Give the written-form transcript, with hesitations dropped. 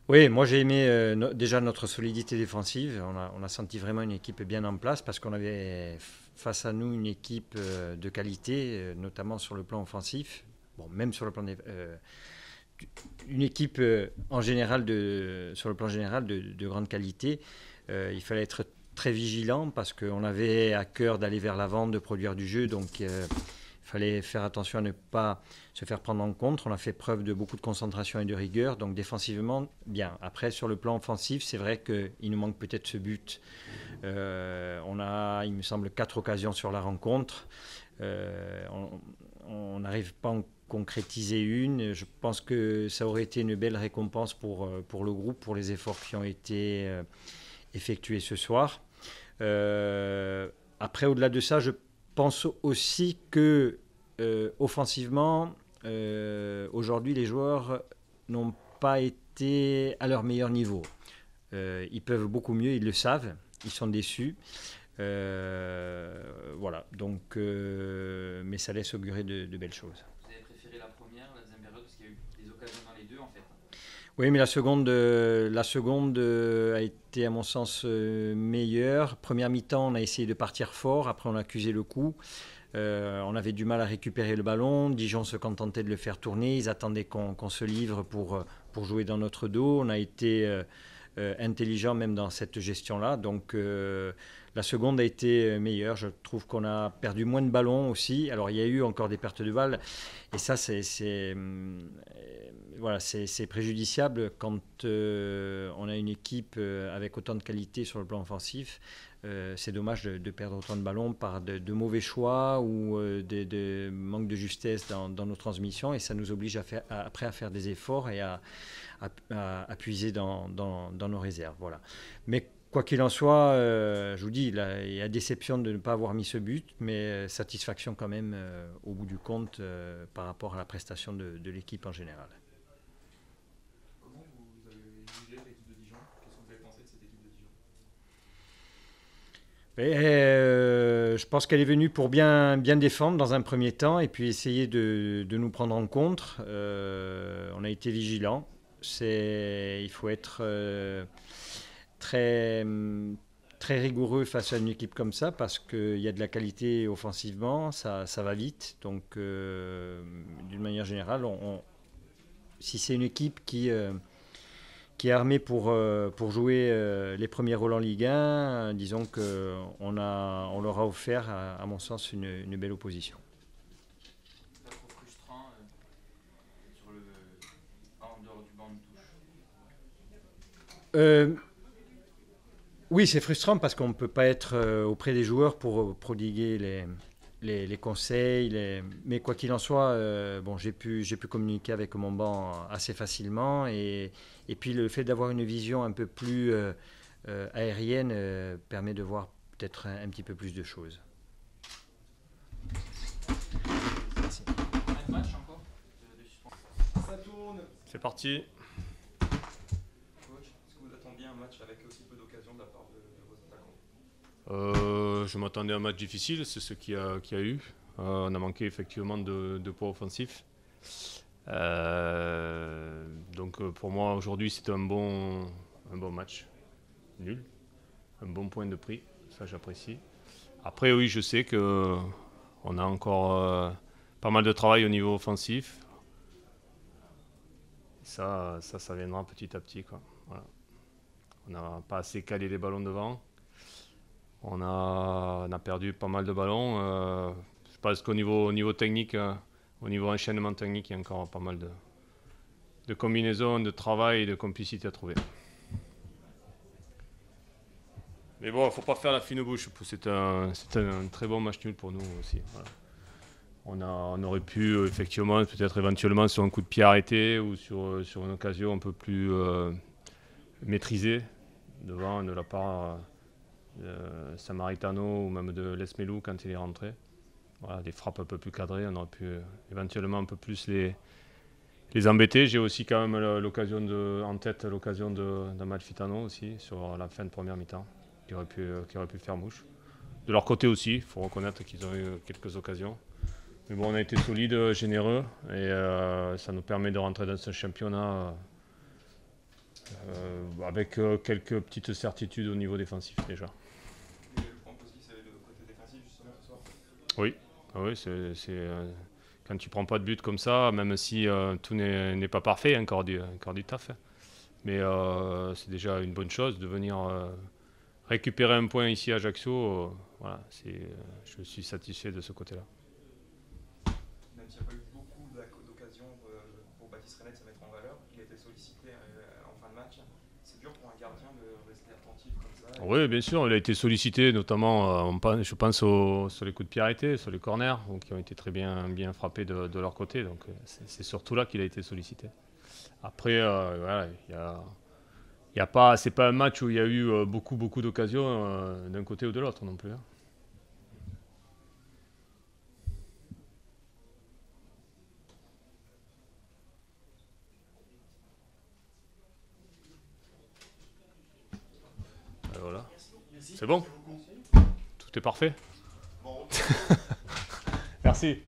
Oui, moi j'ai aimé déjà notre solidité défensive. On a senti vraiment une équipe bien en place parce qu'on avait face à nous une équipe de qualité, notamment sur le plan offensif. Bon, même sur le plan une équipe en général sur le plan général de grande qualité. Il fallait être très vigilant parce qu'on avait à cœur d'aller vers l'avant, de produire du jeu. Donc il fallait faire attention à ne pas se faire prendre en compte. On a fait preuve de beaucoup de concentration et de rigueur. Donc défensivement, bien. Après, sur le plan offensif, c'est vrai qu'il nous manque peut-être ce but. On a, il me semble, 4 occasions sur la rencontre. On n'arrive pas à en concrétiser une. Je pense que ça aurait été une belle récompense pour le groupe, pour les efforts qui ont été effectués ce soir. Après, au-delà de ça, je pense aussi que offensivement, aujourd'hui, les joueurs n'ont pas été à leur meilleur niveau. Ils peuvent beaucoup mieux, ils le savent, ils sont déçus. Voilà, donc, mais ça laisse augurer de belles choses. Vous avez préféré la première, la deuxième période, parce qu'il y a eu des occasions dans les deux en fait. Oui, mais la seconde a été à mon sens meilleure. Première mi-temps, on a essayé de partir fort, après on a accusé le coup. On avait du mal à récupérer le ballon. Dijon se contentait de le faire tourner. Ils attendaient qu'on se livre pour jouer dans notre dos. On a été intelligent même dans cette gestion-là. Donc la seconde a été meilleure. Je trouve qu'on a perdu moins de ballons aussi. Alors il y a eu encore des pertes de balles. Et ça, voilà, c'est préjudiciable quand on a une équipe avec autant de qualité sur le plan offensif. C'est dommage de perdre autant de ballons par de mauvais choix ou de manque de justesse dans nos transmissions. Et ça nous oblige après à faire des efforts et à puiser dans nos réserves. Voilà. Mais quoi qu'il en soit, je vous dis, il y a déception de ne pas avoir mis ce but, mais satisfaction quand même au bout du compte par rapport à la prestation de l'équipe en général. Comment vous avez jugé l'équipe de Dijon? Qu'est-ce que vous avez pensé de cette équipe de Dijon? Et, je pense qu'elle est venue pour bien défendre dans un premier temps et puis essayer de nous prendre en contre. On a été vigilants. Il faut être très, très rigoureux face à une équipe comme ça parce qu'il y a de la qualité offensivement, ça va vite. Donc, d'une manière générale, si c'est une équipe qui est armée pour jouer les premiers rôles en Ligue 1, disons qu'on leur a offert, à mon sens, une belle opposition. Pas trop frustrant sur le, en dehors du banc de touche. Euh, oui, c'est frustrant parce qu'on ne peut pas être auprès des joueurs pour prodiguer les conseils. Mais quoi qu'il en soit, bon, j'ai pu communiquer avec mon banc assez facilement. Et puis le fait d'avoir une vision un peu plus aérienne permet de voir peut-être un petit peu plus de choses. Merci. Combien de matchs encore de suspension? Ça tourne. C'est parti. Coach, est-ce que vous attendiez un match avec aussi peu d'occasions de la part de vos attaquants? Je m'attendais à un match difficile, c'est ce qu'il y a eu. On a manqué effectivement de poids offensif. Donc pour moi aujourd'hui c'était un bon match. Nul. Un bon point de prix, ça j'apprécie. Après oui je sais que on a encore pas mal de travail au niveau offensif. Ça viendra petit à petit, quoi. Voilà. On n'a pas assez calé les ballons devant. On a perdu pas mal de ballons. Je pense qu'au niveau technique, au niveau enchaînement technique, il y a encore pas mal de combinaisons, de travail et de complicité à trouver. Mais bon, il ne faut pas faire la fine bouche. C'est un très bon match nul pour nous aussi. Voilà. On aurait pu effectivement, peut-être éventuellement sur un coup de pied arrêté ou sur une occasion un peu plus maîtrisée devant de la part de Samaritano ou même de Lesmelou quand il est rentré. Voilà, des frappes un peu plus cadrées, on aurait pu éventuellement un peu plus les embêter. J'ai aussi quand même en tête l'occasion d'Amalfitano aussi sur la fin de première mi-temps qui aurait pu faire mouche. De leur côté aussi, il faut reconnaître qu'ils ont eu quelques occasions. Mais bon, on a été solide, généreux, et ça nous permet de rentrer dans ce championnat Avec quelques petites certitudes au niveau défensif déjà. Et le point positif, c'est le côté défensif justement ce soir. Oui, ah oui, quand tu prends pas de but comme ça, même si tout n'est pas parfait, il y a encore du taf. Hein. Mais c'est déjà une bonne chose de venir récupérer un point ici à Ajaccio. Voilà, je suis satisfait de ce côté-là. Même s'il n'y a pas eu beaucoup d'occasions pour Baptiste Renet de se mettre en valeur, il a été sollicité en fin de match. C'est dur pour un gardien de rester attentif comme ça. Oui, bien sûr, il a été sollicité, notamment, je pense, sur les coups de pied arrêtés, sur les corners, donc, qui ont été très bien frappés de leur côté. Donc c'est surtout là qu'il a été sollicité. Après, voilà, c'est pas un match où il y a eu beaucoup d'occasions d'un côté ou de l'autre non plus. Hein. Voilà. C'est bon ? Tout est parfait ? Merci.